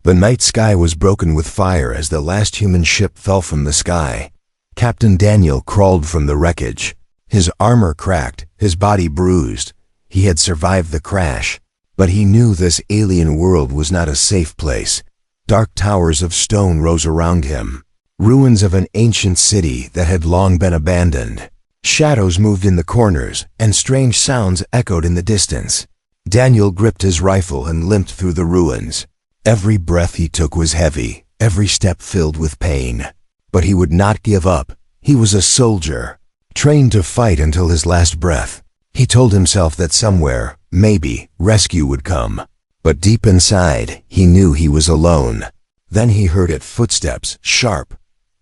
The night sky was broken with fire as the last human ship fell from the sky. Captain Daniel crawled from the wreckage. His armor cracked, his body bruised. He had survived the crash, but he knew this alien world was not a safe place. Dark towers of stone rose around him, ruins of an ancient city that had long been abandoned. Shadows moved in the corners, and strange sounds echoed in the distance. Daniel gripped his rifle and limped through the ruins. Every breath he took was heavy, every step filled with pain. But he would not give up. He was a soldier, trained to fight until his last breath. He told himself that somewhere, maybe, rescue would come. But deep inside, he knew he was alone. Then he heard it, footsteps, sharp,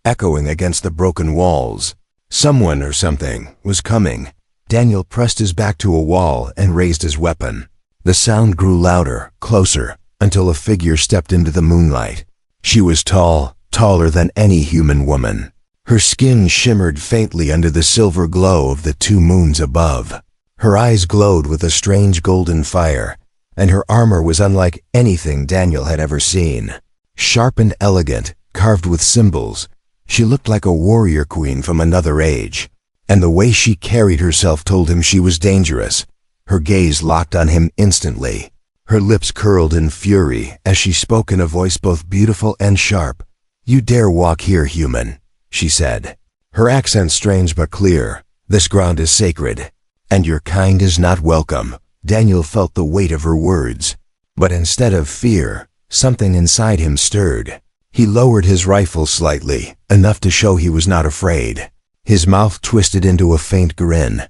echoing against the broken walls. Someone or something was coming. Daniel pressed his back to a wall and raised his weapon. The sound grew louder, closer, until a figure stepped into the moonlight. She was tall, taller than any human woman. Her skin shimmered faintly under the silver glow of the two moons above. Her eyes glowed with a strange golden fire, and her armor was unlike anything Daniel had ever seen. Sharp and elegant, carved with symbols, she looked like a warrior queen from another age. And the way she carried herself told him she was dangerous. Her gaze locked on him instantly. Her lips curled in fury as she spoke in a voice both beautiful and sharp. "You dare walk here, human," she said. Her accent strange but clear. "This ground is sacred, and your kind is not welcome." Daniel felt the weight of her words. But instead of fear, something inside him stirred. He lowered his rifle slightly, enough to show he was not afraid. His mouth twisted into a faint grin,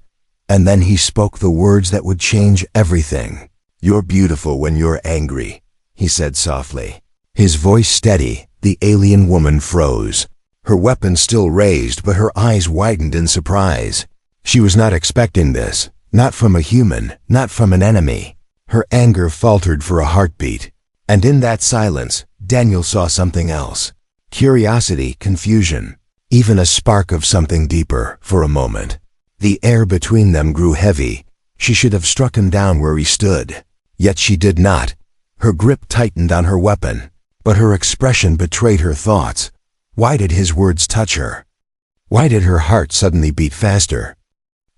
and then he spoke the words that would change everything. "You're beautiful when you're angry," he said softly. His voice steady, the alien woman froze. Her weapon still raised, but her eyes widened in surprise. She was not expecting this, not from a human, not from an enemy. Her anger faltered for a heartbeat, and in that silence, Daniel saw something else. Curiosity, confusion, even a spark of something deeper for a moment. The air between them grew heavy. She should have struck him down where he stood. Yet she did not. Her grip tightened on her weapon, but her expression betrayed her thoughts. Why did his words touch her? Why did her heart suddenly beat faster?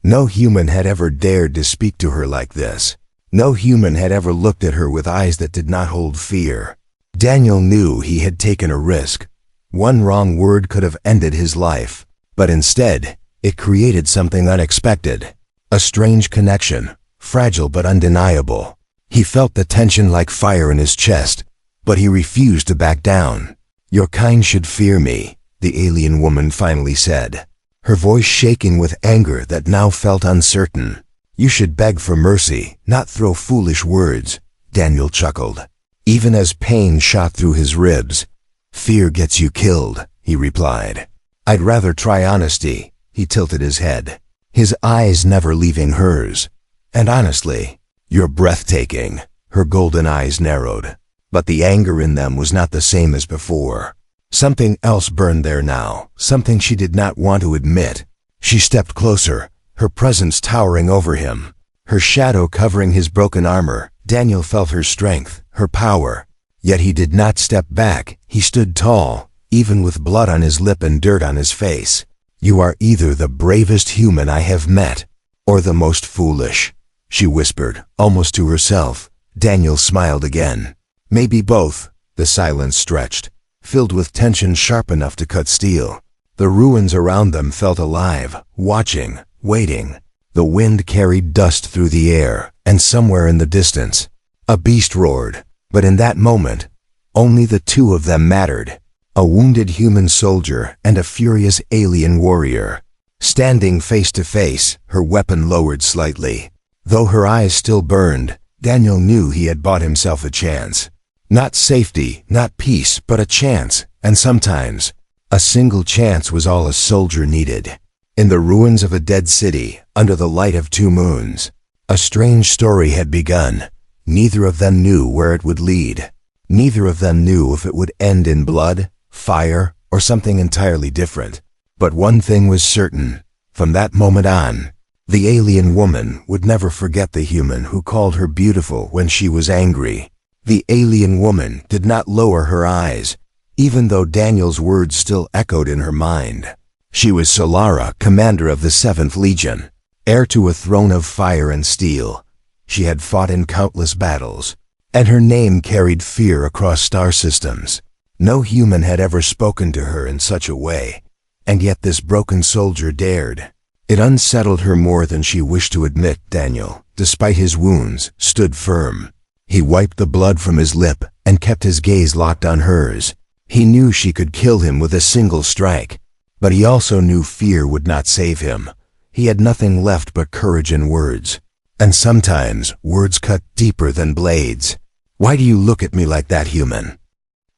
No human had ever dared to speak to her like this. No human had ever looked at her with eyes that did not hold fear. Daniel knew he had taken a risk. One wrong word could have ended his life, but instead, it created something unexpected. A strange connection, fragile but undeniable. He felt the tension like fire in his chest, but he refused to back down. "Your kind should fear me," the alien woman finally said, her voice shaking with anger that now felt uncertain. "You should beg for mercy, not throw foolish words," Daniel chuckled, even as pain shot through his ribs. "Fear gets you killed," he replied. "I'd rather try honesty." He tilted his head, his eyes never leaving hers. "And honestly, you're breathtaking." Her golden eyes narrowed, but the anger in them was not the same as before. Something else burned there now, something she did not want to admit. She stepped closer, her presence towering over him, her shadow covering his broken armor. Daniel felt her strength, her power. Yet he did not step back. He stood tall, even with blood on his lip and dirt on his face. "You are either the bravest human I have met, or the most foolish," she whispered, almost to herself. Daniel smiled again. "Maybe both." The silence stretched, filled with tension sharp enough to cut steel. The ruins around them felt alive, watching, waiting. The wind carried dust through the air, and somewhere in the distance, a beast roared. But in that moment, only the two of them mattered. A wounded human soldier and a furious alien warrior. Standing face to face, her weapon lowered slightly. Though her eyes still burned, Daniel knew he had bought himself a chance. Not safety, not peace, but a chance, and sometimes, a single chance was all a soldier needed. In the ruins of a dead city, under the light of two moons, a strange story had begun. Neither of them knew where it would lead. Neither of them knew if it would end in blood, fire, or something entirely different. But one thing was certain. From that moment on, the alien woman would never forget the human who called her beautiful when she was angry. The alien woman did not lower her eyes, even though Daniel's words still echoed in her mind. She was Solara, commander of the 7th Legion, heir to a throne of fire and steel. She had fought in countless battles, and her name carried fear across star systems. No human had ever spoken to her in such a way, and yet this broken soldier dared. It unsettled her more than she wished to admit. Daniel, despite his wounds, stood firm. He wiped the blood from his lip and kept his gaze locked on hers. He knew she could kill him with a single strike, but he also knew fear would not save him. He had nothing left but courage and words. And sometimes words cut deeper than blades. "Why do you look at me like that, human?"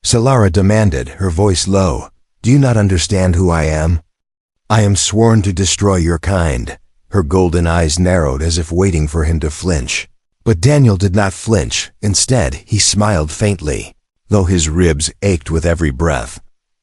Solara demanded, her voice low. "Do you not understand who I am? I am sworn to destroy your kind." Her golden eyes narrowed as if waiting for him to flinch. But Daniel did not flinch. Instead, he smiled faintly, though his ribs ached with every breath.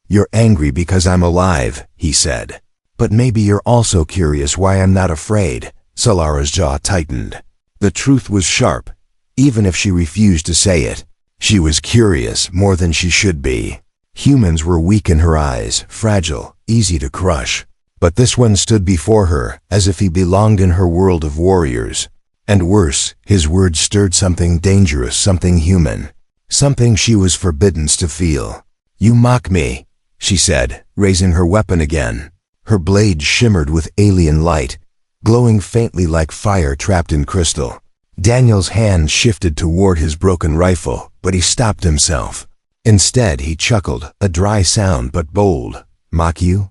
"You're angry because I'm alive," he said. "But maybe you're also curious why I'm not afraid." Solara's jaw tightened. The truth was sharp, even if she refused to say it. She was curious more than she should be. Humans were weak in her eyes, fragile, easy to crush. But this one stood before her as if he belonged in her world of warriors. And worse, his words stirred something dangerous, something human, something she was forbidden to feel. "You mock me," she said, raising her weapon again. Her blade shimmered with alien light, glowing faintly like fire trapped in crystal. Daniel's hand shifted toward his broken rifle, but he stopped himself. Instead, he chuckled, a dry sound but bold. "Mock you?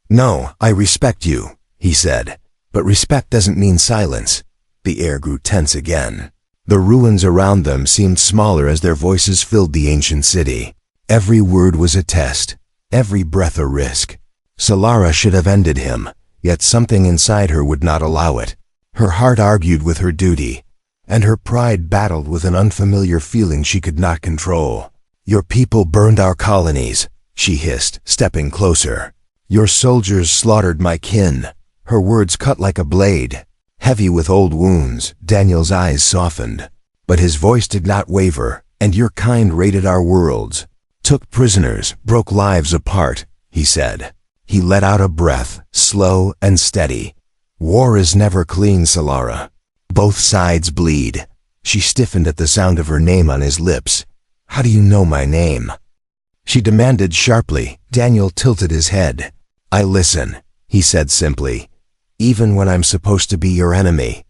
No, I respect you," he said. "But respect doesn't mean silence." The air grew tense again. The ruins around them seemed smaller as their voices filled the ancient city. Every word was a test, every breath a risk. Solara should have ended him, yet something inside her would not allow it. Her heart argued with her duty, and her pride battled with an unfamiliar feeling she could not control. "Your people burned our colonies," she hissed, stepping closer. "Your soldiers slaughtered my kin." Her words cut like a blade, heavy with old wounds. Daniel's eyes softened, but his voice did not waver. "And your kind raided our worlds, took prisoners, broke lives apart," he said. He let out a breath, slow and steady. "War is never clean, Solara. Both sides bleed." She stiffened at the sound of her name on his lips. "How do you know my name?" she demanded sharply. Daniel tilted his head. "I listen," he said simply, "even when I'm supposed to be your enemy."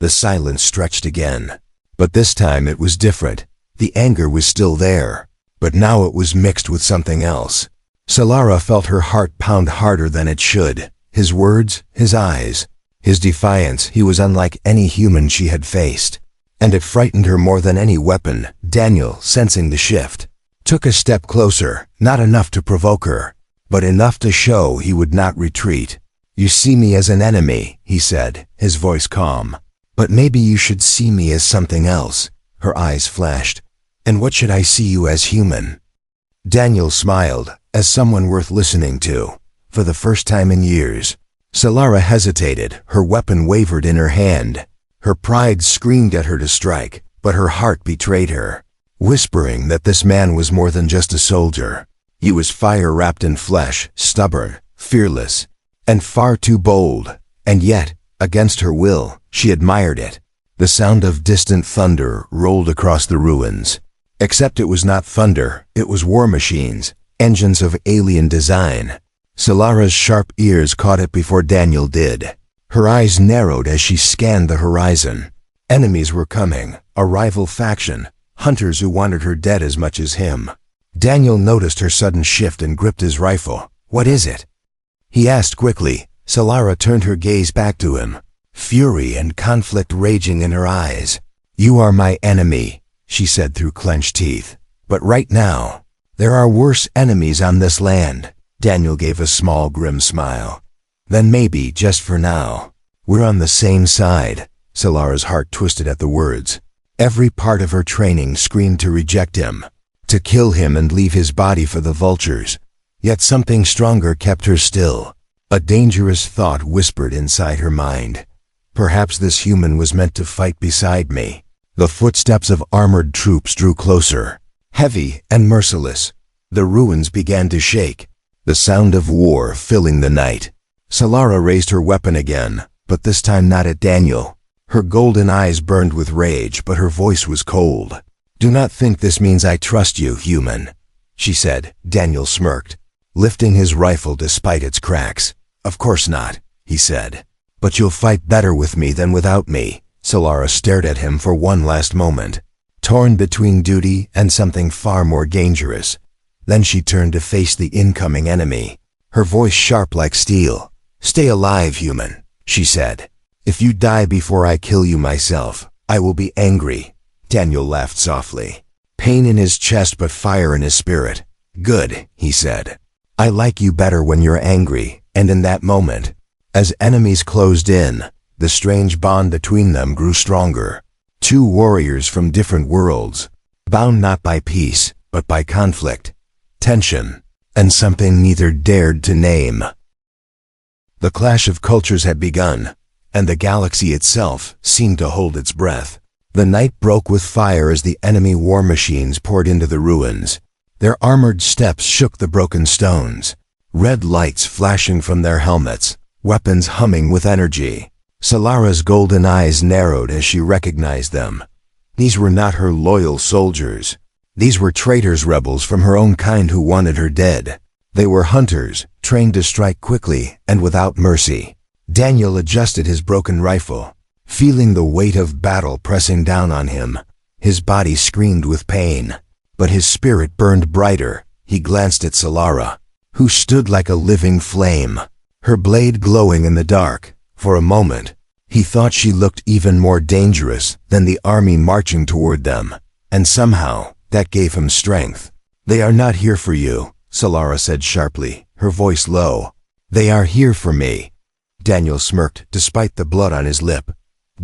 The silence stretched again. But this time it was different. The anger was still there, but now it was mixed with something else. Solara felt her heart pound harder than it should. His words, his eyes, his defiance. He was unlike any human she had faced, and it frightened her more than any weapon. Daniel, sensing the shift, took a step closer, not enough to provoke her, but enough to show he would not retreat. "You see me as an enemy," he said, his voice calm. "But maybe you should see me as something else." Her eyes flashed. "And what should I see you as, human?" Daniel smiled, as someone worth listening to. For the first time in years, Solara hesitated. Her weapon wavered in her hand. Her pride screamed at her to strike, but her heart betrayed her, whispering that this man was more than just a soldier. He was fire wrapped in flesh, stubborn, fearless, and far too bold. And yet, against her will, she admired it. The sound of distant thunder rolled across the ruins. Except it was not thunder, it was war machines, engines of alien design. Solara's sharp ears caught it before Daniel did. Her eyes narrowed as she scanned the horizon. Enemies were coming, a rival faction, hunters who wanted her dead as much as him. Daniel noticed her sudden shift and gripped his rifle. "What is it?" he asked quickly. Solara turned her gaze back to him, fury and conflict raging in her eyes. "You are my enemy," she said through clenched teeth. "But right now, there are worse enemies on this land." Daniel gave a small, grim smile. "Then maybe, just for now, we're on the same side." Solara's heart twisted at the words. Every part of her training screamed to reject him, to kill him and leave his body for the vultures. Yet something stronger kept her still. A dangerous thought whispered inside her mind. "Perhaps this human was meant to fight beside me." The footsteps of armored troops drew closer, heavy and merciless. The ruins began to shake, the sound of war filling the night. Solara raised her weapon again, but this time not at Daniel. Her golden eyes burned with rage, but her voice was cold. "Do not think this means I trust you, human," she said. Daniel smirked, lifting his rifle despite its cracks. "Of course not," he said. "But you'll fight better with me than without me." Solara stared at him for one last moment, torn between duty and something far more dangerous. Then she turned to face the incoming enemy, her voice sharp like steel. "Stay alive, human," she said. "If you die before I kill you myself, I will be angry." Daniel laughed softly, pain in his chest but fire in his spirit. "Good," he said. "I like you better when you're angry." And in that moment, as enemies closed in, the strange bond between them grew stronger. Two warriors from different worlds, bound not by peace, but by conflict, tension, and something neither dared to name. The clash of cultures had begun, and the galaxy itself seemed to hold its breath. The night broke with fire as the enemy war machines poured into the ruins. Their armored steps shook the broken stones, red lights flashing from their helmets, weapons humming with energy. Solara's golden eyes narrowed as she recognized them. These were not her loyal soldiers. These were traitors, rebels from her own kind who wanted her dead. They were hunters, trained to strike quickly and without mercy. Daniel adjusted his broken rifle, feeling the weight of battle pressing down on him. His body screamed with pain, but his spirit burned brighter. He glanced at Solara, who stood like a living flame, her blade glowing in the dark. For a moment, he thought she looked even more dangerous than the army marching toward them, and somehow that gave him strength. "They are not here for you," Solara said sharply, her voice low. "They are here for me." Daniel smirked despite the blood on his lip.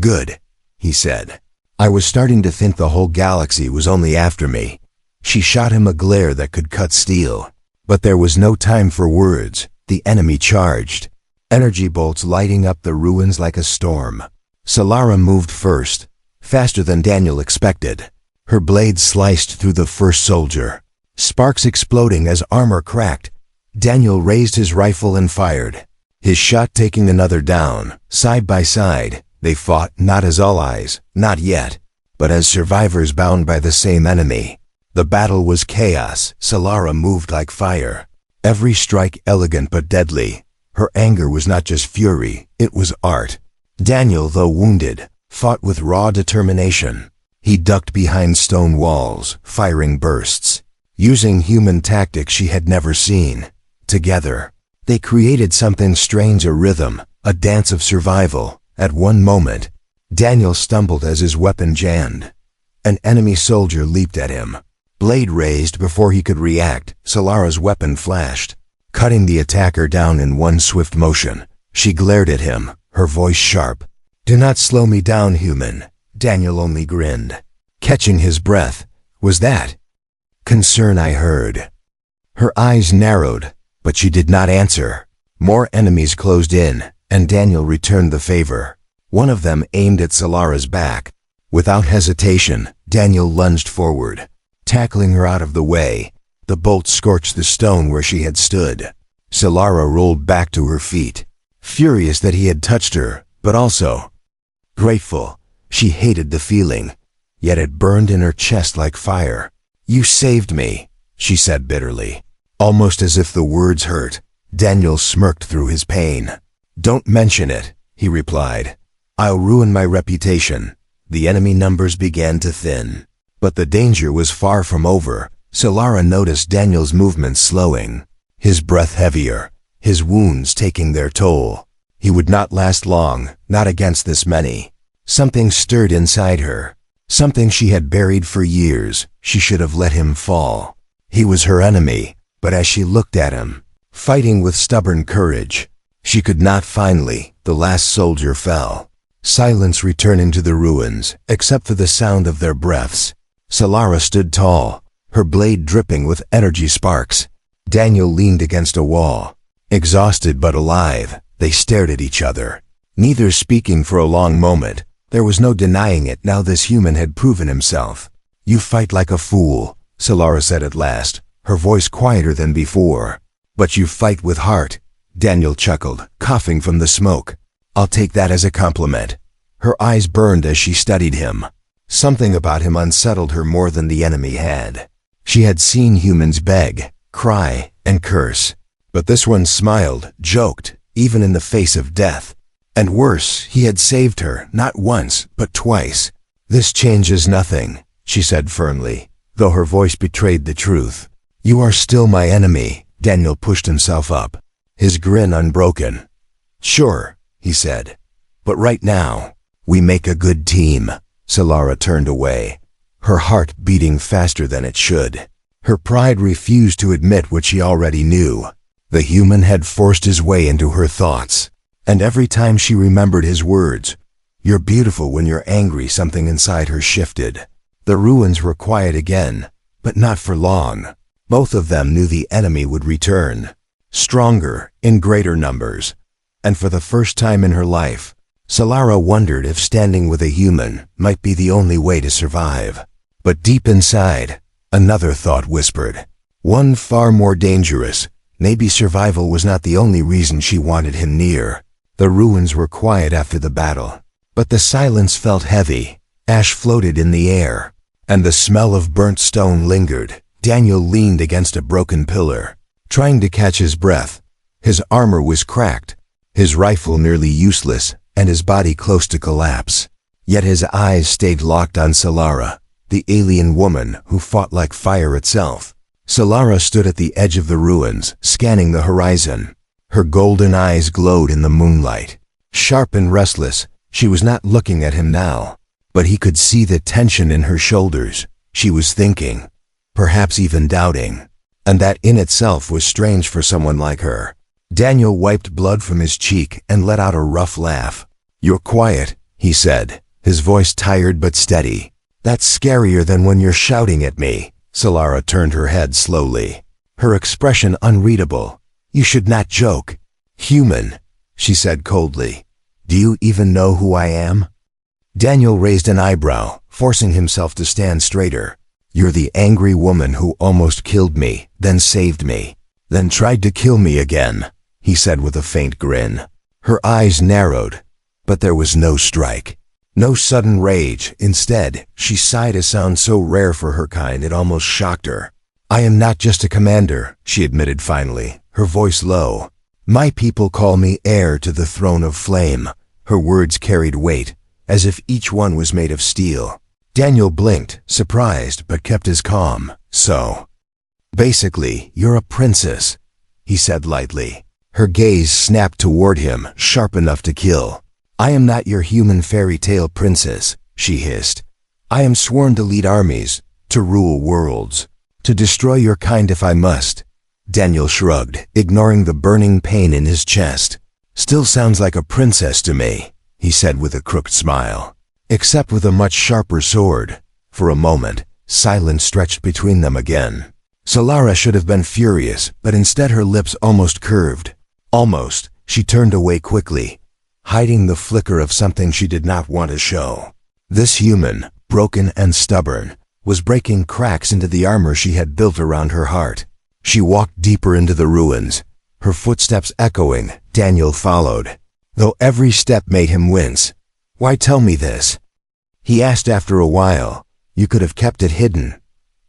"Good," he said. "I was starting to think the whole galaxy was only after me." She shot him a glare that could cut steel. But there was no time for words. The enemy charged, energy bolts lighting up the ruins like a storm. Solara moved first, faster than Daniel expected. Her blade sliced through the first soldier, sparks exploding as armor cracked. Daniel raised his rifle and fired, his shot taking another down. Side by side, they fought not as allies, not yet, but as survivors bound by the same enemy. The battle was chaos. Solara moved like fire, every strike elegant but deadly. Her anger was not just fury, it was art. Daniel, though wounded, fought with raw determination. He ducked behind stone walls, firing bursts, using human tactics she had never seen. Together, they created something strange, a rhythm, a dance of survival. At one moment, Daniel stumbled as his weapon jammed. An enemy soldier leaped at him. Blade raised before he could react, Solara's weapon flashed, cutting the attacker down in one swift motion. She glared at him, her voice sharp. "Do not slow me down, human." Daniel only grinned, catching his breath. Was that concern I heard? Her eyes narrowed, but she did not answer. More enemies closed in, and Daniel returned the favor. One of them aimed at Solara's back. Without hesitation, Daniel lunged forward, tackling her out of the way. The bolt scorched the stone where she had stood. Solara rolled back to her feet, furious that he had touched her, but also grateful. She hated the feeling, yet it burned in her chest like fire. "You saved me," she said bitterly, almost as if the words hurt. Daniel smirked through his pain. "Don't mention it," he replied. "I'll ruin my reputation." The enemy numbers began to thin, but the danger was far from over. Solara noticed Daniel's movements slowing, his breath heavier, his wounds taking their toll. He would not last long, not against this many. Something stirred inside her, something she had buried for years. She should have let him fall. He was her enemy, but as she looked at him, fighting with stubborn courage, she could not. Finally, the last soldier fell. Silence returned into the ruins, except for the sound of their breaths. Solara stood tall, her blade dripping with energy sparks. Daniel leaned against a wall, exhausted but alive. They stared at each other, neither speaking for a long moment. There was no denying it now this human had proven himself. "You fight like a fool," Solara said at last, her voice quieter than before. "But you fight with heart," Daniel chuckled, coughing from the smoke. "I'll take that as a compliment." Her eyes burned as she studied him. Something about him unsettled her more than the enemy had. She had seen humans beg, cry, and curse. But this one smiled, joked, even in the face of death. And worse, he had saved her, not once, but twice. "This changes nothing," she said firmly, though her voice betrayed the truth. "You are still my enemy." Daniel pushed himself up, his grin unbroken. "Sure," he said, "but right now, we make a good team." Solara turned away, her heart beating faster than it should. Her pride refused to admit what she already knew. The human had forced his way into her thoughts, and every time she remembered his words, "You're beautiful when you're angry," something inside her shifted. The ruins were quiet again, but not for long. Both of them knew the enemy would return, stronger, in greater numbers. And for the first time in her life, Solara wondered if standing with a human might be the only way to survive. But deep inside, another thought whispered, one far more dangerous. Maybe survival was not the only reason she wanted him near. The ruins were quiet after the battle, but the silence felt heavy. Ash floated in the air, and the smell of burnt stone lingered. Daniel leaned against a broken pillar, trying to catch his breath. His armor was cracked, his rifle nearly useless, and his body close to collapse. Yet his eyes stayed locked on Solara, the alien woman who fought like fire itself. Solara stood at the edge of the ruins, scanning the horizon. Her golden eyes glowed in the moonlight. Sharp and restless, she was not looking at him now, but he could see the tension in her shoulders. She was thinking, perhaps even doubting, and that in itself was strange for someone like her. Daniel wiped blood from his cheek and let out a rough laugh. "You're quiet," he said, his voice tired but steady. "That's scarier than when you're shouting at me." Solara turned her head slowly, her expression unreadable. "You should not joke." "Human," she said coldly. "Do you even know who I am?" Daniel raised an eyebrow, forcing himself to stand straighter. "You're the angry woman who almost killed me, then saved me, then tried to kill me again," he said with a faint grin. Her eyes narrowed, but there was no strike, no sudden rage. Instead, she sighed a sound so rare for her kind it almost shocked her. "I am not just a commander," she admitted finally, her voice low. "My people call me heir to the throne of flame." Her words carried weight, as if each one was made of steel. Daniel blinked, surprised, but kept his calm. "So, basically, you're a princess," he said lightly. Her gaze snapped toward him, sharp enough to kill. "I am not your human fairy tale princess," she hissed. "I am sworn to lead armies, to rule worlds, to destroy your kind if I must." Daniel shrugged, ignoring the burning pain in his chest. "Still sounds like a princess to me," he said with a crooked smile. "Except with a much sharper sword." For a moment, silence stretched between them again. Solara should have been furious, but instead her lips almost curved. Almost, she turned away quickly, hiding the flicker of something she did not want to show. This human, broken and stubborn, was breaking cracks into the armor she had built around her heart. She walked deeper into the ruins, her footsteps echoing. Daniel followed, though every step made him wince. "Why tell me this?" he asked after a while. "You could have kept it hidden."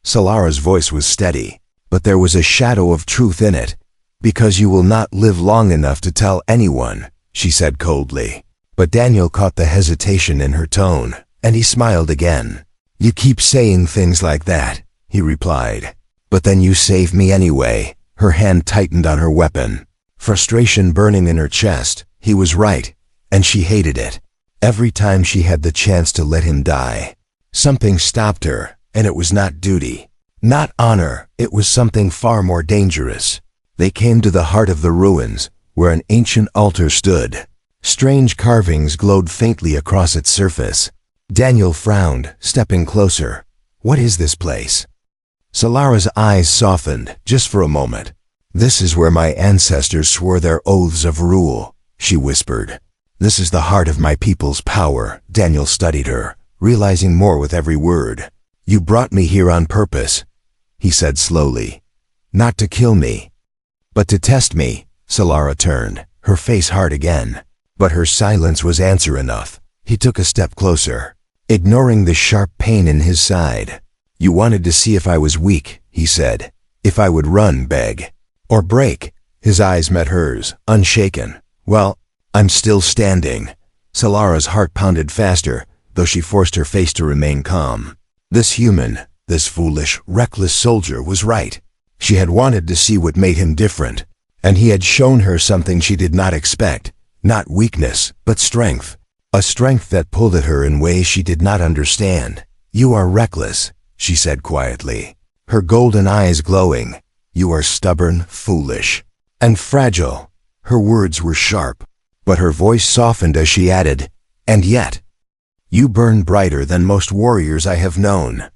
Solara's voice was steady, but there was a shadow of truth in it. "Because you will not live long enough to tell anyone," she said coldly. But Daniel caught the hesitation in her tone, and he smiled again. "You keep saying things like that," he replied. "But then you save me anyway." Her hand tightened on her weapon, frustration burning in her chest. He was right, and she hated it. Every time she had the chance to let him die, something stopped her, and it was not duty, not honor. It was something far more dangerous. They came to the heart of the ruins, where an ancient altar stood. Strange carvings glowed faintly across its surface. Daniel frowned, stepping closer. "What is this place?" Solara's eyes softened, just for a moment. "This is where my ancestors swore their oaths of rule," she whispered. This is the heart of my people's power. Daniel studied her, realizing more with every word. You brought me here on purpose, he said slowly. Not to kill me, but to test me. Solara turned, her face hard again. But her silence was answer enough. He took a step closer, ignoring the sharp pain in his side. You wanted to see if I was weak, he said. If I would run, beg, or break. His eyes met hers, unshaken. Well, I'm still standing. Solara's heart pounded faster, though she forced her face to remain calm. This human, this foolish, reckless soldier was right. She had wanted to see what made him different, and he had shown her something she did not expect. Not weakness, but strength. A strength that pulled at her in ways she did not understand. You are reckless, she said quietly, her golden eyes glowing. You are stubborn, foolish, and fragile. Her words were sharp, but her voice softened as she added, and yet, you burn brighter than most warriors I have known.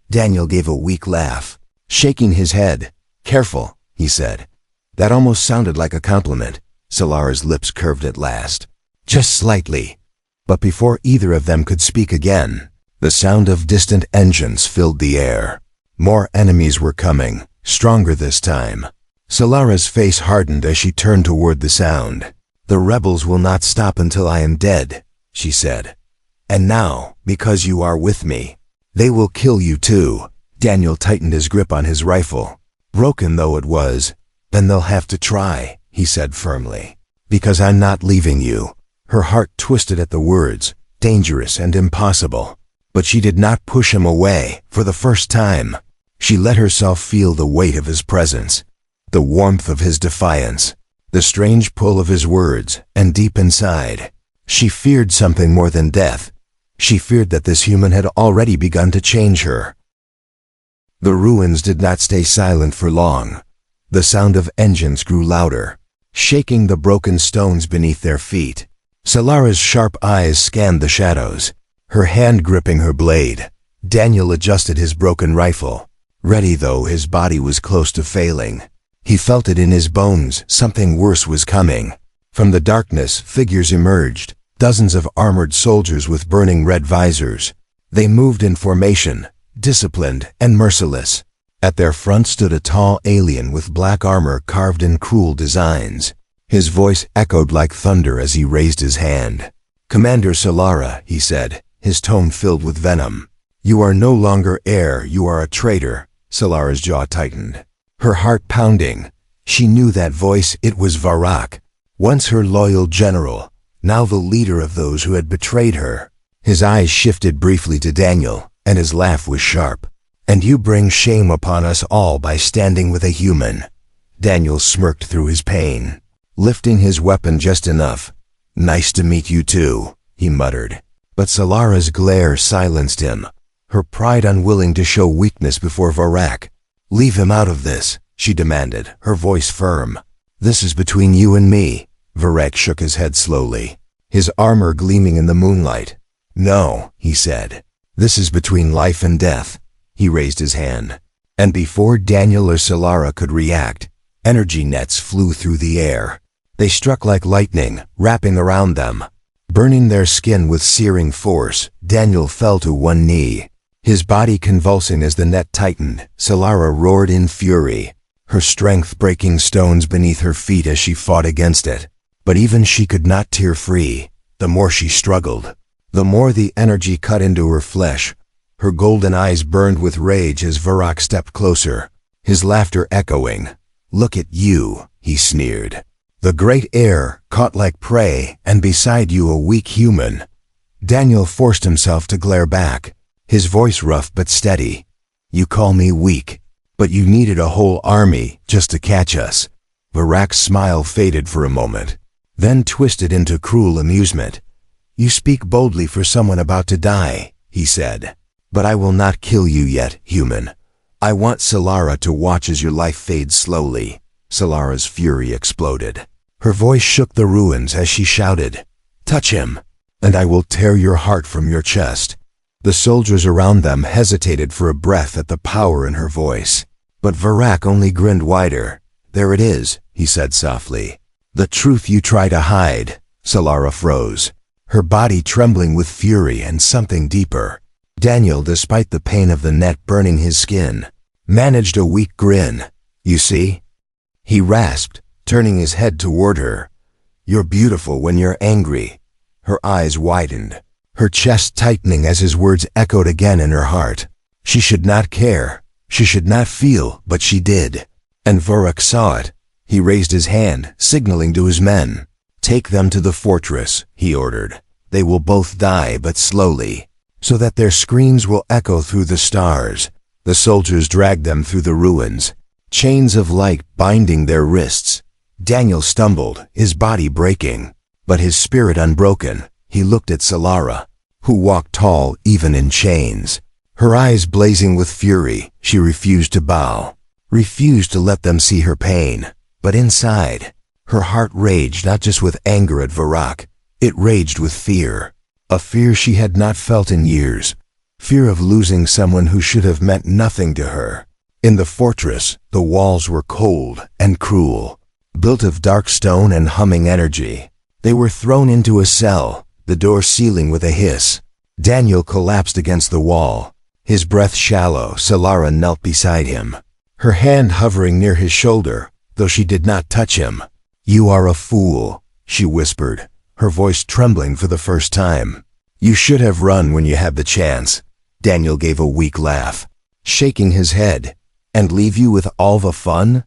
Daniel gave a weak laugh, shaking his head. Careful, he said. That almost sounded like a compliment. Solara's lips curved at last, just slightly. But before either of them could speak again, the sound of distant engines filled the air. More enemies were coming, stronger this time. Solara's face hardened as she turned toward the sound. The rebels will not stop until I am dead, she said. And now, because you are with me, they will kill you too. Daniel tightened his grip on his rifle. Broken though it was, then they'll have to try, he said firmly. Because I'm not leaving you. Her heart twisted at the words, dangerous and impossible. But she did not push him away. For the first time, she let herself feel the weight of his presence, the warmth of his defiance, the strange pull of his words, and deep inside, she feared something more than death. She feared that this human had already begun to change her. The ruins did not stay silent for long. The sound of engines grew louder, shaking the broken stones beneath their feet. Solara's sharp eyes scanned the shadows, her hand gripping her blade. Daniel adjusted his broken rifle. Ready though his body was close to failing. He felt it in his bones. Something worse was coming. From the darkness, figures emerged, dozens of armored soldiers with burning red visors. They moved in formation, disciplined and merciless. At their front stood a tall alien with black armor carved in cruel designs. His voice echoed like thunder as he raised his hand. Commander Solara, he said, his tone filled with venom. You are no longer heir, you are a traitor. Solara's jaw tightened, her heart pounding. She knew that voice. It was Varak, once her loyal general, now the leader of those who had betrayed her. His eyes shifted briefly to Daniel, and his laugh was sharp. And you bring shame upon us all by standing with a human. Daniel smirked through his pain, lifting his weapon just enough. Nice to meet you too, he muttered. But Solara's glare silenced him, her pride unwilling to show weakness before Varak. Leave him out of this, she demanded, her voice firm. This is between you and me. Varak shook his head slowly, his armor gleaming in the moonlight. No, he said. This is between life and death. He raised his hand, and before Daniel or Solara could react, energy nets flew through the air. They struck like lightning, wrapping around them, burning their skin with searing force. Daniel fell to one knee, his body convulsing as the net tightened. Solara roared in fury, her strength breaking stones beneath her feet as she fought against it. But even she could not tear free. The more she struggled, the more the energy cut into her flesh. Her golden eyes burned with rage as Varak stepped closer, his laughter echoing. Look at you, he sneered. The great heir, caught like prey, and beside you a weak human. Daniel forced himself to glare back, his voice rough but steady. You call me weak, but you needed a whole army just to catch us. Varak's smile faded for a moment, then twisted into cruel amusement. You speak boldly for someone about to die, he said. But I will not kill you yet, human. I want Solara to watch as your life fades slowly. Solara's fury exploded. Her voice shook the ruins as she shouted, Touch him, and I will tear your heart from your chest. The soldiers around them hesitated for a breath at the power in her voice. But Varak only grinned wider. There it is, he said softly. The truth you try to hide. Solara froze, her body trembling with fury and something deeper. Daniel, despite the pain of the net burning his skin, managed a weak grin. "You see?" he rasped, turning his head toward her. "You're beautiful when you're angry." Her eyes widened, her chest tightening as his words echoed again in her heart. She should not care, she should not feel, but she did. And Varrock saw it. He raised his hand, signaling to his men. "Take them to the fortress," he ordered. "They will both die, but slowly, so that their screams will echo through the stars." The soldiers dragged them through the ruins, chains of light binding their wrists. Daniel stumbled, his body breaking, but his spirit unbroken. He looked at Solara, who walked tall even in chains. Her eyes blazing with fury, she refused to bow, refused to let them see her pain. But inside, her heart raged not just with anger at Varrock, it raged with fear. A fear she had not felt in years. Fear of losing someone who should have meant nothing to her. In the fortress, the walls were cold and cruel, built of dark stone and humming energy. They were thrown into a cell, the door sealing with a hiss. Daniel collapsed against the wall, his breath shallow. Solara knelt beside him, her hand hovering near his shoulder, though she did not touch him. "You are a fool," she whispered, her voice trembling for the first time. "You should have run when you had the chance." Daniel gave a weak laugh, shaking his head. "And leave you with all the fun?"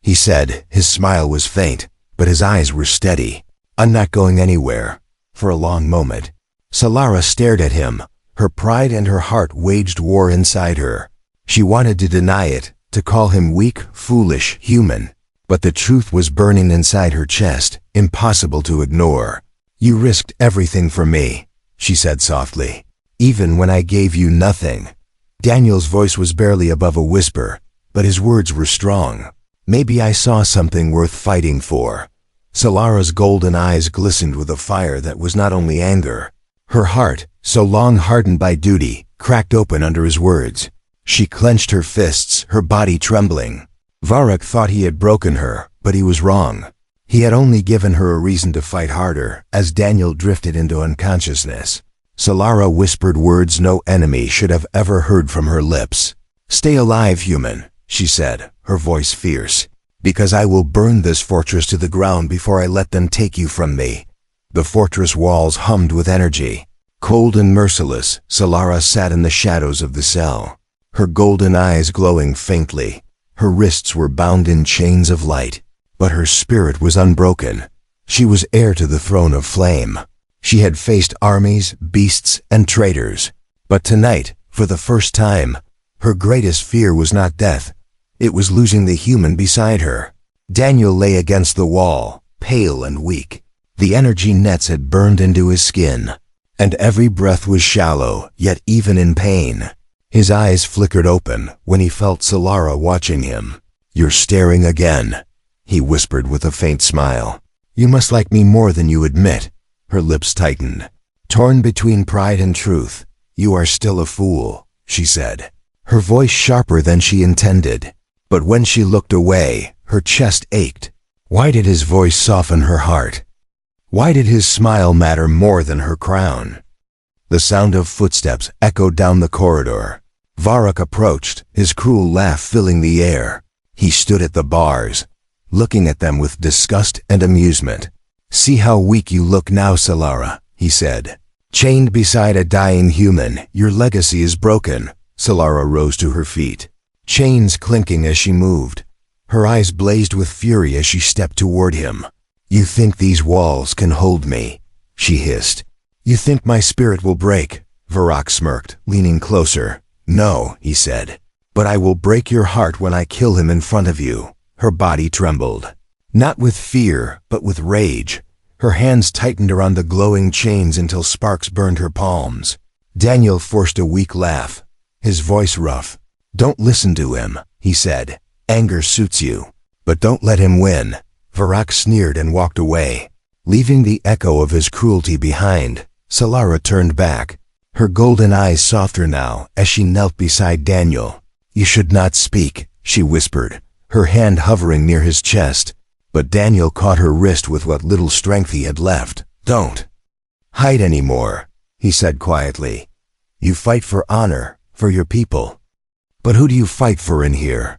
he said. His smile was faint, but his eyes were steady. "I'm not going anywhere." For a long moment, Solara stared at him. Her pride and her heart waged war inside her. She wanted to deny it, to call him weak, foolish, human. But the truth was burning inside her chest, impossible to ignore. "You risked everything for me," she said softly. "Even when I gave you nothing." Daniel's voice was barely above a whisper, but his words were strong. "Maybe I saw something worth fighting for." Solara's golden eyes glistened with a fire that was not only anger. Her heart, so long hardened by duty, cracked open under his words. She clenched her fists, her body trembling. Varrock thought he had broken her, but he was wrong. He had only given her a reason to fight harder. As Daniel drifted into unconsciousness, Solara whispered words no enemy should have ever heard from her lips. "Stay alive, human," she said, her voice fierce, "because I will burn this fortress to the ground before I let them take you from me." The fortress walls hummed with energy. Cold and merciless, Solara sat in the shadows of the cell, her golden eyes glowing faintly. Her wrists were bound in chains of light, but her spirit was unbroken. She was heir to the throne of flame. She had faced armies, beasts, and traitors. But tonight, for the first time, her greatest fear was not death. It was losing the human beside her. Daniel lay against the wall, pale and weak. The energy nets had burned into his skin, and every breath was shallow, yet even in pain. His eyes flickered open when he felt Solara watching him. "You're staring again," he whispered with a faint smile. "You must like me more than you admit." Her lips tightened. Torn between pride and truth, "You are still a fool," she said, her voice sharper than she intended. But when she looked away, her chest ached. Why did his voice soften her heart? Why did his smile matter more than her crown? The sound of footsteps echoed down the corridor. Varrock approached, his cruel laugh filling the air. He stood at the bars, looking at them with disgust and amusement. "See how weak you look now, Solara," he said. "Chained beside a dying human, your legacy is broken." Solara rose to her feet, chains clinking as she moved. Her eyes blazed with fury as she stepped toward him. "You think these walls can hold me?" she hissed. "You think my spirit will break?" Varrock smirked, leaning closer. "No," he said, "but I will break your heart when I kill him in front of you." Her body trembled, not with fear, but with rage. Her hands tightened around the glowing chains until sparks burned her palms. Daniel forced a weak laugh, his voice rough. "Don't listen to him," he said. "Anger suits you, but don't let him win." Varrock sneered and walked away, leaving the echo of his cruelty behind. Solara turned back, her golden eyes softer now as she knelt beside Daniel. "You should not speak," she whispered, her hand hovering near his chest. But Daniel caught her wrist with what little strength he had left. "Don't hide anymore," he said quietly. "You fight for honor, for your people. But who do you fight for in here?"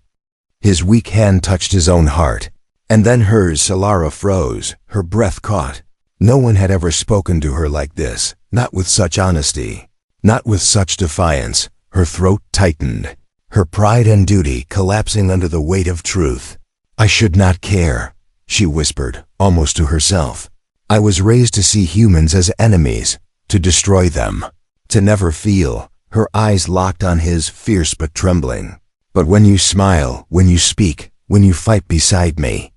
His weak hand touched his own heart, and then hers. Solara froze, her breath caught. No one had ever spoken to her like this, not with such honesty, not with such defiance. Her throat tightened, her pride and duty collapsing under the weight of truth. "I should not care," she whispered, almost to herself. "I was raised to see humans as enemies, to destroy them, to never feel." Her eyes locked on his, fierce but trembling. "But when you smile, when you speak, when you fight beside me,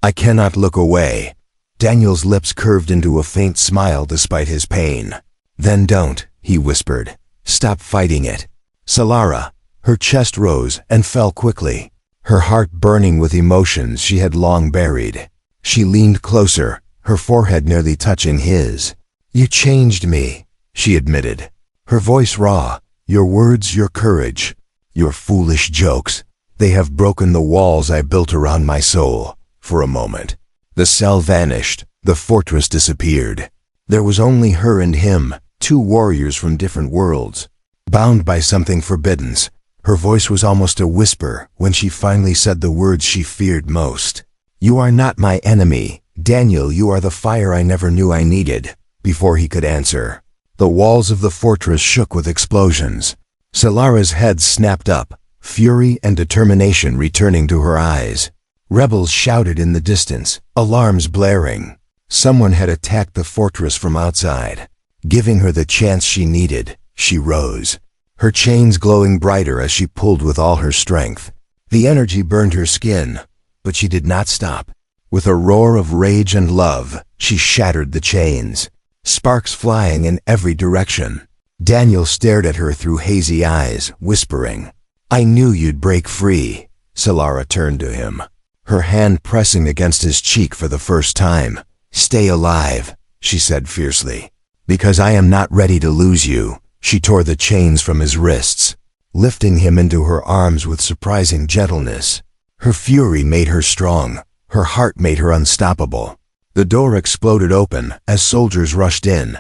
I cannot look away." Daniel's lips curved into a faint smile despite his pain. "Then don't," he whispered. "Stop fighting it." Solara, her chest rose and fell quickly, her heart burning with emotions she had long buried. She leaned closer, her forehead nearly touching his. "You changed me," she admitted, her voice raw. "Your words, your courage, your foolish jokes, they have broken the walls I built around my soul." For a moment, the cell vanished, the fortress disappeared. There was only her and him, two warriors from different worlds, bound by something forbidden. Her voice was almost a whisper when she finally said the words she feared most. "You are not my enemy, Daniel, you are the fire I never knew I needed." Before he could answer, the walls of the fortress shook with explosions. Solara's head snapped up, fury and determination returning to her eyes. Rebels shouted in the distance, alarms blaring. Someone had attacked the fortress from outside. Giving her the chance she needed, she rose, her chains glowing brighter as she pulled with all her strength. The energy burned her skin, but she did not stop. With a roar of rage and love, she shattered the chains, sparks flying in every direction. Daniel stared at her through hazy eyes, whispering, "I knew you'd break free." Solara turned to him, her hand pressing against his cheek for the first time. "Stay alive," she said fiercely, "because I am not ready to lose you." She tore the chains from his wrists, lifting him into her arms with surprising gentleness. Her fury made her strong, her heart made her unstoppable. The door exploded open as soldiers rushed in,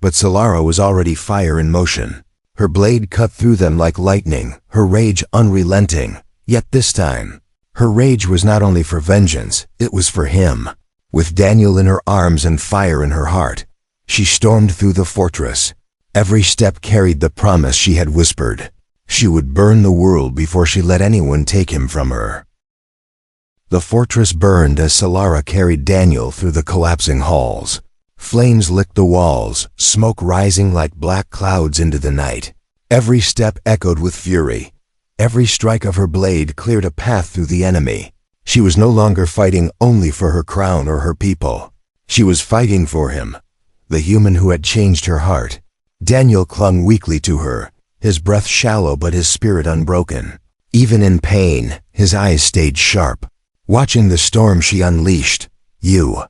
but Solara was already fire in motion. Her blade cut through them like lightning, her rage unrelenting. Yet this time, her rage was not only for vengeance, it was for him. With Daniel in her arms and fire in her heart, she stormed through the fortress. Every step carried the promise she had whispered. She would burn the world before she let anyone take him from her. The fortress burned as Solara carried Daniel through the collapsing halls. Flames licked the walls, smoke rising like black clouds into the night. Every step echoed with fury. Every strike of her blade cleared a path through the enemy. She was no longer fighting only for her crown or her people. She was fighting for him, the human who had changed her heart. Daniel clung weakly to her, his breath shallow but his spirit unbroken. Even in pain, his eyes stayed sharp, watching the storm she unleashed. "You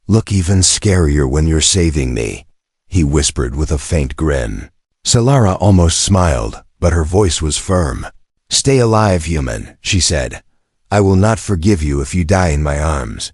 look even scarier when you're saving me," he whispered with a faint grin. Solara almost smiled, but her voice was firm. "Stay alive, human," she said. "I will not forgive you if you die in my arms."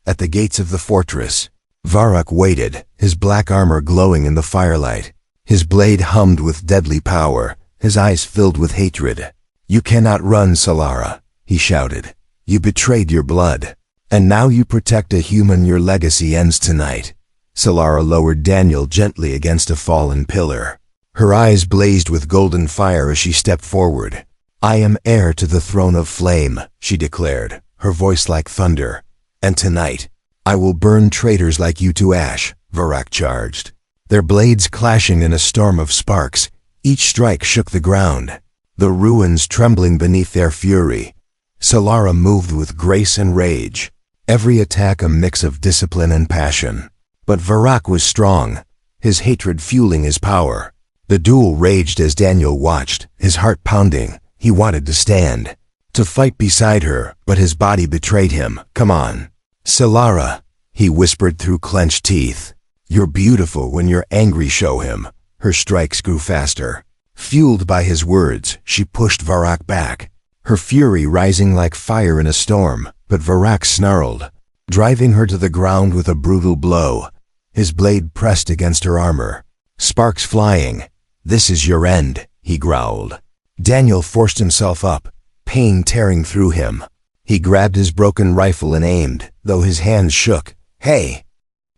At the gates of the fortress, Varrock waited, his black armor glowing in the firelight. His blade hummed with deadly power, his eyes filled with hatred. "You cannot run, Solara," he shouted. "You betrayed your blood, and now you protect a human. Your legacy ends tonight." Solara lowered Daniel gently against a fallen pillar. Her eyes blazed with golden fire as she stepped forward. "I am heir to the throne of flame," she declared, her voice like thunder. "And tonight, I will burn traitors like you to ash," Varrock charged, their blades clashing in a storm of sparks. Each strike shook the ground, the ruins trembling beneath their fury. Solara moved with grace and rage, every attack a mix of discipline and passion. But Varrock was strong, his hatred fueling his power. The duel raged as Daniel watched, his heart pounding. He wanted to stand, to fight beside her, but his body betrayed him. "Come on, Solara," he whispered through clenched teeth. "You're beautiful when you're angry, show him." Her strikes grew faster. Fueled by his words, she pushed Varrock back, her fury rising like fire in a storm. But Varak snarled, driving her to the ground with a brutal blow. His blade pressed against her armor, sparks flying. "This is your end," he growled. Daniel forced himself up, pain tearing through him. He grabbed his broken rifle and aimed, though his hands shook. "Hey!"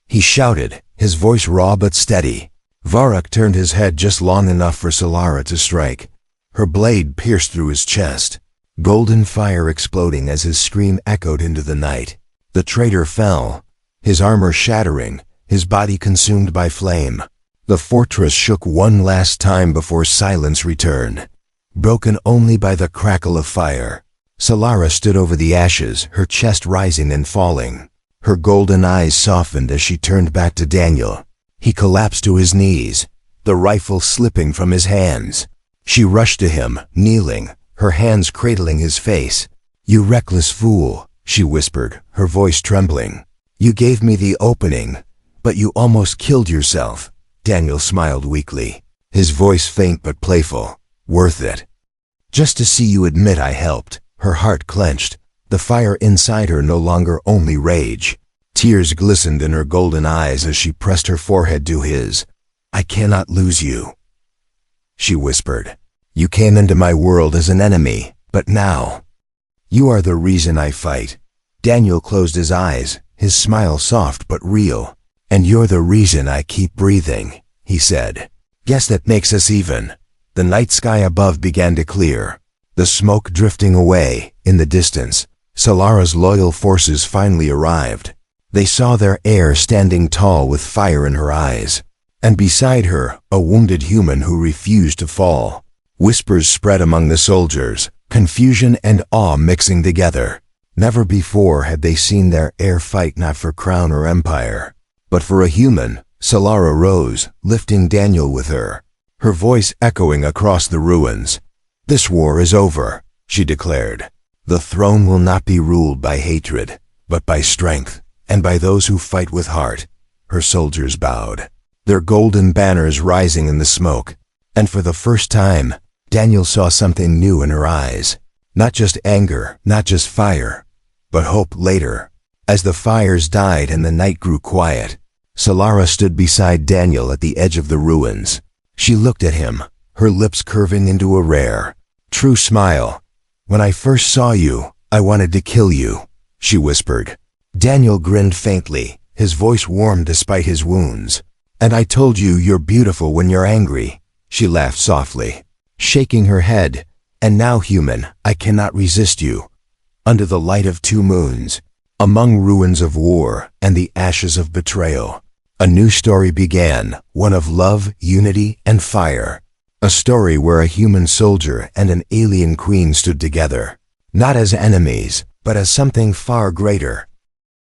he shouted, his voice raw but steady. Varak turned his head just long enough for Solara to strike. Her blade pierced through his chest, golden fire exploding as his scream echoed into the night. The traitor fell, his armor shattering, his body consumed by flame. The fortress shook one last time before silence returned, broken only by the crackle of fire. Solara stood over the ashes, her chest rising and falling. Her golden eyes softened as she turned back to Daniel. He collapsed to his knees, the rifle slipping from his hands. She rushed to him, kneeling, her hands cradling his face. "You reckless fool," she whispered, her voice trembling. "You gave me the opening, but you almost killed yourself." Daniel smiled weakly, his voice faint but playful. "Worth it. Just to see you admit I helped." Her heart clenched, the fire inside her no longer only rage. Tears glistened in her golden eyes as she pressed her forehead to his. "I cannot lose you," she whispered. "You came into my world as an enemy, but now, you are the reason I fight." Daniel closed his eyes, his smile soft but real. "And you're the reason I keep breathing," he said. "Guess that makes us even." The night sky above began to clear, the smoke drifting away. In the distance, Solara's loyal forces finally arrived. They saw their heir standing tall with fire in her eyes, and beside her, a wounded human who refused to fall. Whispers spread among the soldiers, confusion and awe mixing together. Never before had they seen their heir fight not for crown or empire, but for a human. Solara rose, lifting Daniel with her, her voice echoing across the ruins. "This war is over," she declared. "The throne will not be ruled by hatred, but by strength, and by those who fight with heart." Her soldiers bowed, their golden banners rising in the smoke. And for the first time, Daniel saw something new in her eyes. Not just anger, not just fire, but hope. Later, as the fires died and the night grew quiet, Solara stood beside Daniel at the edge of the ruins. She looked at him, her lips curving into a rare, true smile. "When I first saw you, I wanted to kill you," she whispered. Daniel grinned faintly, his voice warm despite his wounds. "And I told you you're beautiful when you're angry," she laughed softly, shaking her head. "And now, human, I cannot resist you." Under the light of two moons, among ruins of war and the ashes of betrayal, a new story began, one of love, unity, and fire. A story where a human soldier and an alien queen stood together, not as enemies, but as something far greater.